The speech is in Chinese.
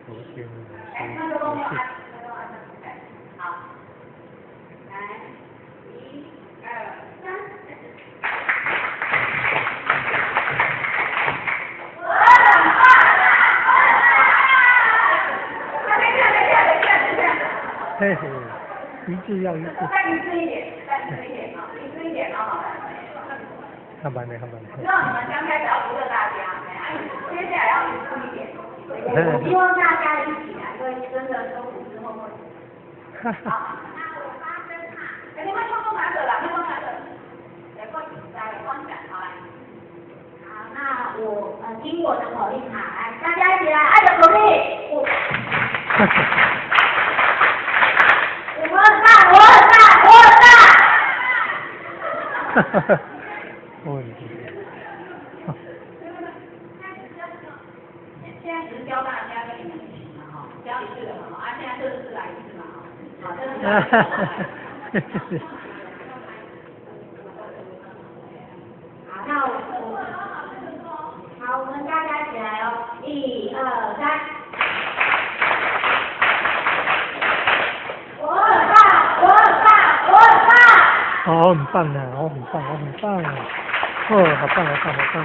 昨天那个动作按，好，来，1、2、3。嘿嘿，一致要一致。再一致一点，再一致一点啊，一致一点啊。看板没看板没。知道你们刚开始要扶着大家，接下来要一致一点。我希望大家一起来，会真的收腹之后会。好，那我发声哈，你们通通拿着啦，通通拿着。来，光闪，好来。好，那我听我的口令哈，来，大家一起来，按着口令。我很大，我很大，我很大。哈哈哈，我的天。现在只是教大家跟你们一起嘛哈，教一次了嘛哈，现在这次来一次嘛哈，好，这是来。好，那好，我们大家一起来哦，1、2、3。我很大，我很大，我很大。哦，很棒啊！哦，很棒，哦，很棒啊！哦，好棒，好棒，好棒！